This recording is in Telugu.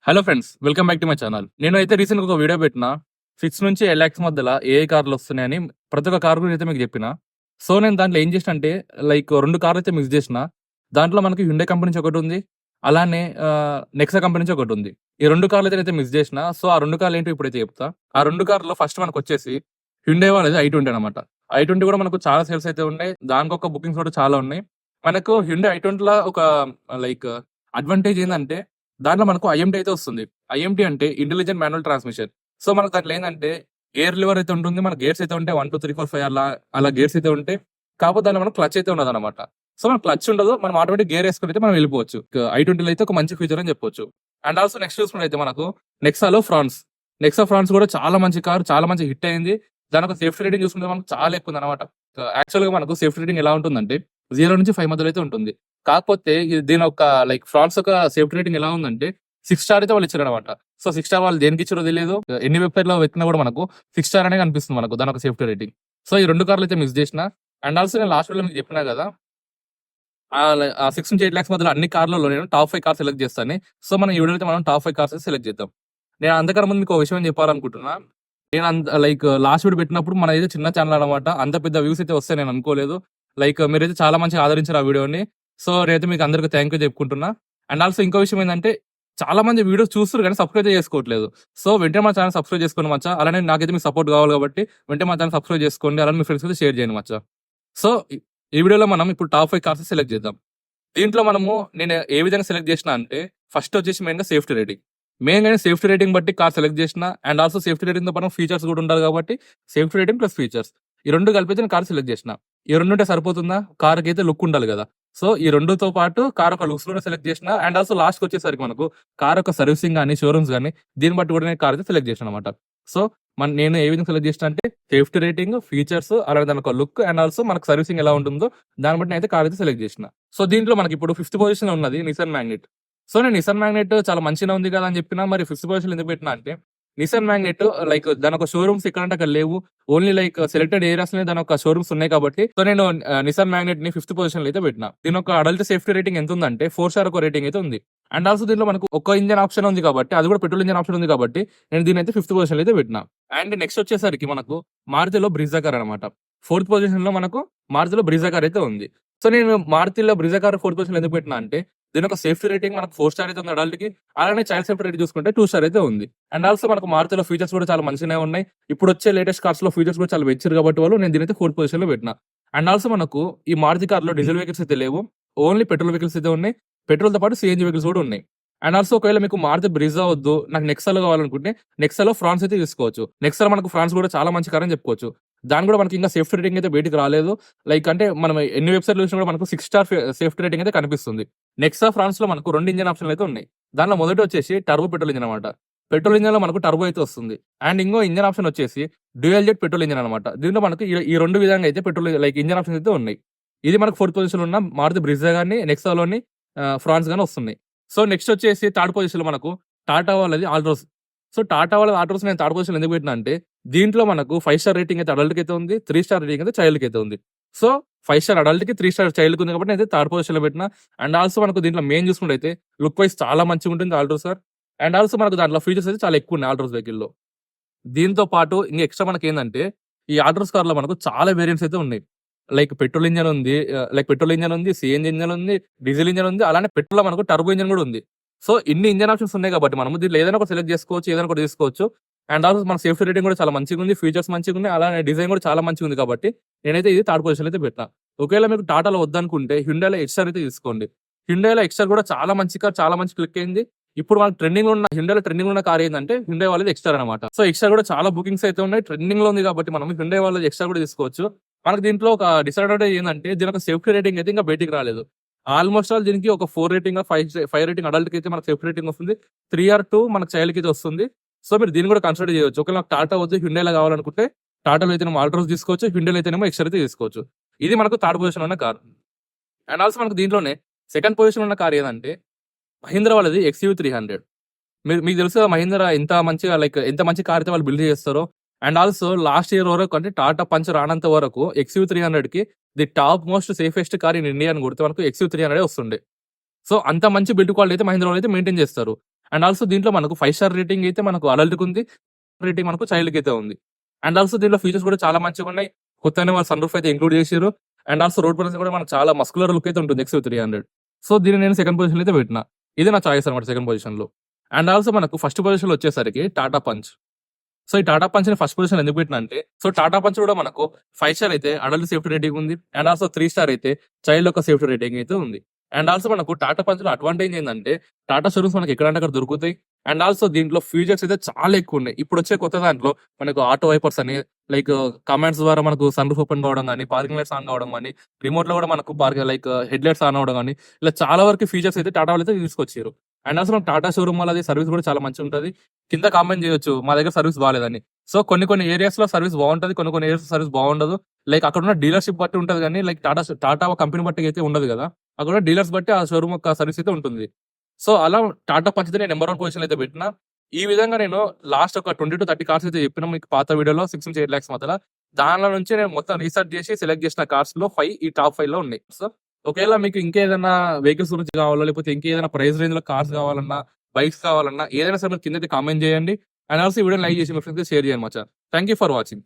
Hello friends, welcome back to my channel. నేనైతే రీసెంట్‌గా ఒక వీడియో పెట్టిన. 6-8 లాక్స్ మధ్యల ఏ కార్లు వస్తున్నాయని ప్రతి ఒక్క కార్ గురించి అయితే మీకు చెప్పిన. సో, నేను దాంట్లో ఏం చేసినంటే లైక్ 2 కార్లు అయితే మిక్స్ చేసిన. దాంట్లో మనకి హ్యుండై కంపెనీ నుంచి ఒకటుంది. అలానే నెక్సా కంపెనీ నుంచి ఒకటుంది. ఈ 2 కార్లు అయితే నేనైతే మిక్స్ చేసిన. సో, ఆ 2 కార్లు ఏంటో ఇప్పుడైతే చెప్తా. ఆ 2 కార్‌లో ఫస్ట్ మనకొచ్చేసి హ్యుండై వాళ్ళది i20 అనమాట. i20 కూడా మనకు చాలా సేల్స్ అయితే ఉన్నాయి. దానికొక బుకింగ్స్ కూడా చాలా ఉన్నాయి. మనకు హ్యుండై i20ల ఒక లైక్ అడ్వాంటేజ్ ఏందంటే దాంట్లో మనకు ఐఎంటీ అయితే వస్తుంది. ఐఎంటీ అంటే ఇంటెలిజెంట్ మాన్యువల్ ట్రాన్స్‌మిషన్. సో, మనకు దాంట్లో ఏందంటే గేర్ లివర్ అయితే ఉంటుంది. మన గేర్స్ అయితే ఉంటాయి. 1, 2, 3, 4, 5 అలా గేర్స్ అయితే ఉంటాయి. కాకపోతే దాంట్లో మనకు క్లచ్ అయితే ఉండదనమాట. సో, మనకు క్లచ్ ఉండదు. మనం ఆటోమేటిక్ గేర్ ఏసుకొని అయితే మనం వెళ్ళిపోవచ్చు. i20లో అయితే ఒక మంచి ఫీచర్ అని చెప్పొచ్చు. అండ్ ఆల్సో నెక్స్ట్ చూసుకున్నట్టయితే మనకు నెక్సాలో ఫ్రాన్స్. నెక్సా ఫ్రాన్స్ కూడా చాలా మంచి కార్. చాలా మంచి హిట్ అయింది. దానికి సేఫ్టీ రేటింగ్ చూసుకుంటే మనకు చాలా ఎక్కువ ఉందన్నమాట. యాక్చువల్‌గా మనకు సేఫ్టీ రేటింగ్ ఎలా ఉంటుందంటే 0-5 మధ్యలో అయితే ఉంటుంది. కాకపోతే దీని ఒక లైక్ ఫ్రాన్స్ ఒక సేఫ్టీ రేటింగ్ ఎలా ఉందంటే 6 స్టార్ అయితే వాళ్ళు ఇచ్చారనమాట. సో, 6 స్టార్ వాళ్ళు దేనికి ఇచ్చారో తెలియదు. ఎన్ని వెబ్‌సైట్‌లో వెతికినా కూడా మనకు 6 స్టార్ అనే కనిపిస్తుంది మనకు దాని ఒక సేఫ్టీ రేటింగ్. సో, ఈ 2 కార్లు అయితే మిస్ చేసిన. అండ్ ఆల్సో నేను లాస్ట్ వీడియోలో మీకు చెప్పినా కదా! ఆ 6-8 లాక్స్ మధ్యలో అన్ని కార్లలో నేను టాప్ 5 కార్స్ సెలెక్ట్ చేస్తాను. సో, మనం ఈ వీడియోలో అయితే మనం టాప్ 5 కార్స్ సెలెక్ట్ చేద్దాం. నేను అంతకన్నా ముందు మీకు ఒక విషయం చెప్పాలనుకుంటున్నా. నేను లైక్ లాస్ట్ వీడియో పెట్టినప్పుడు మనదైతే చిన్న ఛానల్ అనమాట. అంత పెద్ద వ్యూస్ అయితే వస్తాయి నేను అనుకోలేదు. లైక్ మీరైతే చాలా మంచిగా ఆదరించారు ఆ వీడియోని. సో, నేనైతే మీకు అందరికి థాంక్ యూ చెప్పుకుంటున్నా. అండ్ ఆల్సో ఇంకో విషయం ఏందంటే చాలా మంది వీడియోస్ చూస్తున్నారు కానీ సబ్స్క్రైబ్ అయితే చేసుకోవట్లేదు. సో, వెంటనే మా ఛానల్ సబ్స్క్రైబ్ చేసుకోండి మచ్చా. అలానే నాకైతే మీకు సపోర్ట్ కావాలి కాబట్టి వెంటనే మా ఛానల్ సబ్స్క్రైబ్ చేసుకోండి. అలానే మీ ఫ్రెండ్స్‌కి షేర్ చేయండి మచ్చా. సో, ఈ వీడియోలో మనం ఇప్పుడు టాప్ 5 కార్స్ సెలెక్ట్ చేద్దాం. దీంట్లో నేను ఏ విధంగా సెలెక్ట్ చేసినా అంటే ఫస్ట్ వచ్చేసి మెయిన్‌గా సేఫ్టీ రేటింగ్. మెయిన్‌గా సేఫ్టీ రేటింగ్ బట్టి కార్ సెలెక్ట్ చేసిన. అండ్ ఆల్సో సేఫ్టీ రేటింగ్‌తో పాటు ఫీచర్స్ కూడా ఉండాలి కాబట్టి సేఫ్టీ రేటింగ్ ప్లస్ ఫీచర్స్ ఈ 2 కలిపి నేను కార్ సెలెక్ట్ చేసిన. ఈ 2 ఉంటే సరిపోతుందా? కార్‌కైతే లుక్ ఉండాలి కదా! సో, ఈ 2తో పాటు కార్ ఒక లుక్స్ కూడా సెలెక్ట్ చేసిన. అండ్ ఆల్సో లాస్ట్‌కి వచ్చేసరికి మనకు కార్ యొక్క సర్వీసింగ్ గాని, షోరూమ్స్ గాని దీన్ని బట్టి కూడా నేను కార్ అయితే సెలెక్ట్ చేశానన్నమాట. సో, నేను ఏ విధంగా సెలెక్ట్ చేసిన అంటే సేఫ్టీ రేటింగ్, ఫీచర్స్ అలాగే దాని ఒక లుక్ అండ్ ఆల్సో మనకు సర్వీసింగ్ ఎలా ఉంటుందో దాన్ని బట్టి నేనైతే కార్ అయితే సెలెక్ట్ చేసిన. సో, దీంట్లో మనకిప్పుడు ఫిఫ్త్ పొజిషన్‌లో ఉన్నది నిసాన్ మాగ్నెట్. సో, నేను నిసాన్ మాగ్నెట్ చాలా మంచిగానే ఉంది కదా! అని చెప్పినా మరి ఫిఫ్త్ పొజిషన్‌లో ఎందుకు పెట్టినా అంటే నిసాన్ మాగ్నెట్ లైక్ దానొక షోరూమ్స్ ఎక్కడంటే అక్కడ లేవు. ఓన్లీ లైక్ సెలెక్టెడ్ ఏరియాస్‌లోనే దానొక షోరూమ్స్ ఉన్నాయి కాబట్టి సో, నేను నిసాన్ మాగ్నెట్‌ని ఫిఫ్త్ పొజిషన్‌లో అయితే పెట్టినా. దీనొక అడల్ట్ సేఫ్టీ రేటింగ్ ఎంతుందంటే 4 స్టార్ ఒక రేటింగ్ అయితే ఉంది. అండ్ ఆల్సో దీంట్లో మనకు ఒక ఇంజిన్ ఆప్షన్ ఉంది కాబట్టి అది కూడా పెట్రోల్ ఇంజిన్ ఆప్షన్ ఉంది కాబట్టి నేను దీన్నైతే ఫిఫ్త్ పొజిషన్‌లో అయితే పెట్టినా. అండ్ నెక్స్ట్ వచ్చేసరికి మనకు మారుతిలో బ్రిజా కార్ అనమాట. ఫోర్త్ పొజిషన్‌లో మనకు మారుతిలో బ్రిజా కార్ అయితే ఉంది. సో, నేను మారుతిలో బ్రిజా కార్ ఫోర్త్ పొజిషన్‌లో ఎందుకు పెట్టినా అంటే దీనొక సేఫ్టీ రేటింగ్ మనకు 4 స్టార్ అయితే ఉంది అడల్ట్‌కి. అలానే చైల్డ్ సేఫ్టీ రేటింగ్ చూసుకుంటే 2 స్టార్ అయితే ఉంది. అండ్ ఆల్సో మనకు మారుతిలో ఫీచర్స్ కూడా చాలా మంచిగానే ఉన్నాయి. ఇప్పుడొచ్చే లేటెస్ట్ కార్స్‌లో ఫీచర్స్ కూడా చాలా పెంచారు కాబట్టి నేను దీనైతే ఫోర్త్ పొజిషన్‌లో పెట్టినా. అండ్ ఆల్సో మనకు ఈ మారుతి కార్‌లో డీజిల్ వెహికల్స్ అయితే లేవు. ఓన్లీ పెట్రోల్ వెహికల్స్ అయితే ఉన్నాయి. పెట్రోల్‌తో పాటు సీఎన్‌జీ వెహికల్స్ కూడా ఉన్నాయి. అండ్ ఆల్సో ఒకవేళ మీకు మారుతి బ్రిజా వద్దు, నాకు నెక్సాలో కావాలనుకుంటే నెక్సాలో ఫ్రాన్స్ అయితే తీసుకోవచ్చు. నెక్సాలో మనకు ఫ్రాన్స్ కూడా చాలా మంచి కార్ అని చెప్పుకోవచ్చు. దాని కూడా మనకి ఇంకా సేఫ్టీ రేటింగ్ అయితే బయటికి రాలేదు. లైక్ అంటే మనం ఎన్ని వెబ్‌సైట్‌లో చూసినా కూడా మనకు 6 స్టార్ సేఫ్టీ రేటింగ్ అయితే కనిపిస్తుంది. నెక్సా ఫ్రాన్స్‌లో మనకు 2 ఇంజిన్ ఆప్షన్‌లు అయితే ఉన్నాయి. దాంట్లో మొదటి వచ్చేసి టర్బో పెట్రోల్ ఇంజిన్ అనమాట. పెట్రోల్ ఇంజిన్‌లో మనకు టర్బో అయితే వస్తుంది. అండ్ ఇంకో ఇంజిన్ ఆప్షన్ వచ్చేసి డ్యూయల్ జెట్ పెట్రోల్ ఇంజిన్ అనమాట. దీంట్లో మనకు ఈ 2 విధంగా అయితే పెట్రోల్ లైక్ ఇంజిన్ ఆప్షన్స్ అయితే ఉన్నాయి. ఇది మనకు ఫోర్త్ పొజిషన్‌లో ఉన్న మారుతి బ్రిజా గాని, నెక్సాలోని ఫ్రాన్స్ గాని వస్తున్నాయి. సో, నెక్స్ట్ వచ్చేసి థర్డ్ పొజిషన్‌లో మనకు టాటా వాళ్ళది ఆల్ట్రోస్. సో, టాటా వాళ్ళది ఆల్ట్రోస్ నేను థర్డ్ పొజిషన్‌లో ఎందుకు పెట్టినా అంటే దీంట్లో మనకు 5 స్టార్ రేటింగ్ అయితే అడల్ట్‌కి అయితే ఉంది. 3 స్టార్ రేటింగ్ అయితే చైల్డ్‌కి అయితే ఉంది. సో, 5 స్టార్ అడల్ట్‌కి, 3 స్టార్ చైల్డ్‌కి ఉంది కాబట్టి నేనైతే థర్డ్ పొజిషన్‌లో పెట్టినా. అండ్ ఆల్సో మనకు దీంట్లో మెయిన్ చూసుకుంటే లుక్ వైస్ చాలా మంచిగుంటుంది ఆల్ట్రోస్ కార్. అండ్ ఆల్సో మనకు దాంట్లో ఫీచర్స్ అయితే చాలా ఎక్కువ ఉన్నాయి ఆల్ట్రోస్ వెహికల్‌లో. దీంతో పాటు ఇంకా ఎక్స్‌ట్రా మనకేందంటే ఈ ఆల్ట్రోస్ కార్‌లో మనకు చాలా వేరియంట్స్ అయితే ఉన్నాయి. లైక్ పెట్రోల్ ఇంజిన్ ఉంది. సీఎన్‌జీ ఇంజిన్ ఉంది. డీజిల్ ఇంజిన్ ఉంది. అలానే పెట్రోల్‌లో మనకు టర్బో ఇంజిన్ కూడా ఉంది. సో, ఇన్ని ఇంజిన్ ఆప్షన్స్ ఉన్నాయి కాబట్టి మనము దీంట్లో ఏదైనా ఒకటి సెలెక్ట్ చేసుకోవచ్చు. ఏదైనా ఒకటి తీసుకోవచ్చు. అండ్ ఆల్సో మన సేఫ్టీ రేటింగ్ కూడా చాలా మంచిగుంది. ఫీచర్స్ మంచిగున్నాయి. అలానే డిజైన్ కూడా చాలా మంచిగుంది కాబట్టి నేనైతే ఇది థర్డ్ పొజిషన్‌లో అయితే పెట్టినా. ఒకవేళ మీకు టాటాలో వద్దనుకుంటే హ్యుండాయిలో ఎక్స్‌ఆర్ అయితే తీసుకోండి. హ్యుండాయిలో ఎక్స్‌ఆర్ కూడా చాలా మంచి కార్. చాలా మంచి క్లిక్ అయింది. ఇప్పుడు మనకు హ్యుండాయిలో ట్రెండింగ్‌లో ఉన్న కార్ ఏందంటే హ్యుండాయ్ వాళ్ళది ఎక్స్‌ఆర్ అనమాట. సో, ఎక్స్‌ఆర్ కూడా చాలా బుకింగ్స్ అయితే ఉన్నాయి. ట్రెండింగ్‌లో ఉంది కాబట్టి మనం హ్యుండాయ్ వాళ్ళది ఎక్స్‌ఆర్ కూడా తీసుకోవచ్చు. మనకు దీంట్లో ఒక డిసడ్వాంటేజ్ ఏందంటే దీని ఒక సేఫ్టీ రేటింగ్ అయితే ఇంకా బయటికి రాలేదు. ఆల్‌మోస్ట్ ఆల్ దీనికి ఒక 4 రేటింగ్ 5 రేటింగ్ అడల్ట్‌కి అయితే మనకు సేఫ్టీ రేటింగ్ వస్తుంది. 3 ఆర్ 2 మనకు చైల్డ్‌కి అయితే వస్తుంది. సో, మీరు దీన్ని కూడా కన్సిడర్ చేయొచ్చు. ఒకవేళ నాకు టాటా వద్దు హ్యుండాయ్‌లో కావాలనుకుంటే టాటాలో అయితేనేమో ఆల్ట్రోస్ తీసుకోవచ్చు. హ్యుండాయ్‌లో అయితేనేమో ఎక్స్‌ఆర్ అయితే తీసుకోవచ్చు. ఇది మనకు థర్డ్ పొజిషన్‌లో ఉన్న కార్. అండ్ ఆల్సో మనకు దీంట్లోనే సెకండ్ పొజిషన్‌లో ఉన్న కార్ ఏదంటే మహీంద్రా వాళ్ళది ఎక్స్‌యూవీ 300. మీకు తెలుసు కదా మహీంద్రా ఎంత మంచిగా లైక్ ఎంత మంచి కార్ అయితే వాళ్ళు బిల్డ్ చేస్తారో. అండ్ ఆల్సో లాస్ట్ ఇయర్ వరకు అంటే టాటా పంచ్ రానంత వరకు ఎక్స్‌యూవీ 300కి the top most safest car in India అని కొడితే మనకు ఎక్స్‌యూవీ 300 వస్తుండే. సో, అంత మంచి బిల్డ్ క్వాలిటీ అయితే మహీంద్రా వాళ్ళు అయితే మెయింటైన్ చేస్తారు. అండ్ ఆల్సో దీంట్లో మనకు 5 స్టార్ రేటింగ్ అయితే మనకు అడల్ట్‌కి ఉంది. రేటింగ్ మనకు చైల్డ్‌కి అయితే ఉంది. అండ్ ఆల్సో దీంట్లో ఫీచర్స్ కూడా చాలా మంచిగున్నాయి. కొత్తగానే వాళ్ళు సన్ రూఫ్ అయితే ఇంక్లూడ్ చేసిర్రు. అండ్ ఆల్సో రోడ్ ప్రైస్ కూడా మనకు చాలా మస్కులర్ లుక్ అయితే ఉంటుంది XUV300. సో దీన్ని నేను సెకండ్ పొజిషన్‌లో అయితే పెట్టినా. ఇది నా చాయిస్ అన్నమాట సెకండ్ పొజిషన్‌లో. అండ్ ఆల్సో మనకు ఫస్ట్ పొజిషన్‌లో వచ్చేసరికి టాటా పంచ్. సో ఈ టాటా పంచ్‌ని ఫస్ట్ పొజిషన్‌లో ఎందుకు పెట్టినా అంటే, సో టాటా పంచ్ కూడా మనకు 5 స్టార్ అయితే అడల్ట్ సేఫ్టీ రేటింగ్ ఉంది. అండ్ ఆల్సో 3 స్టార్ అయితే చైల్డ్ యొక్క సేఫ్టీ రేటింగ్ అయితే ఉంది. అండ్ ఆల్సో మనకు టాటా పంచ్‌లో అడ్వాంటేజ్ ఏందంటే, టాటా షోరూమ్స్ మనకి ఎక్కడంటే అక్కడ దొరుకుతాయి. అండ్ ఆల్సో దీంట్లో ఫీచర్స్ అయితే చాలా ఎక్కువున్నాయి. ఇప్పుడొచ్చే కొత్త దాంట్లో మనకు ఆటో వైపర్స్ అని, లైక్ కమాండ్స్ ద్వారా మనకు సన్ రూఫ్ ఓపెన్ కావడం గాని, పార్కింగ్ లైట్స్ ఆన్ కావడం గాని, రిమోట్‌లో కూడా మనకు లైక్ హెడ్ లైట్స్ ఆన్ అవ్వడం గాని, ఇలా చాలా వరకు ఫీచర్స్ అయితే టాటా వాళ్ళైతే తీసుకొచ్చిర్రు. అండ్ ఆల్సో మనకు టాటా షోరూమ్ వాళ్ళది సర్విస్ కూడా చాలా మంచిగుంటది. కింద కామెంట్ చేయొచ్చు మా దగ్గర సర్విస్ బాలేదని. సో కొన్ని ఏరియాస్‌లో సర్విస్ బావుంటది. కొన్ని ఏరియాస్‌లో సర్విస్ బాగుండదు. లైక్ అక్కడున్న డీలర్‌షిప్ బట్టి ఉంటది గానీ, లైక్ టాటా కంపెనీ బట్టి అయితే ఉండదు గదా! అక్కడ డీలర్స్ బట్టి ఆ షోరూమ్ యొక్క సర్విస్ అయితే ఉంటుంది. సో, అలా టాటా పంచ్ అయితే నేను నంబర్ 1 పొజిషన్‌లో అయితే పెట్టినా. ఈ విధంగా నేను లాస్ట్ ఒక 20-30 కార్స్ అయితే చెప్పినా మీకు పాత వీడియోలో 6-8 లాక్స్ మధ్యల. దానిలో నుంచి నేను మొత్తం రీసెర్చ్ చేసి సెలెక్ట్ చేసిన కార్స్‌లో 5 ఈ టాప్ 5లో ఉన్నాయి. సో, ఒకవేళ మీకు ఇంకేదన్నా వెహికల్స్ గురించి కావాలో, లేకపోతే ఇంకేదైనా ప్రైస్ రేంజ్‌లో కార్స్ కావాలన్నా, బైక్స్ కావాలన్నా ఏదైనా సరే మీరు కిందైతే కామెంట్ చేయండి. అండ్ ఆల్సో ఈ వీడియోని లైక్ చేసి మీ ఫ్రెండ్స్‌కి షేర్ చేయండి మచ్చా. Thank you for watching.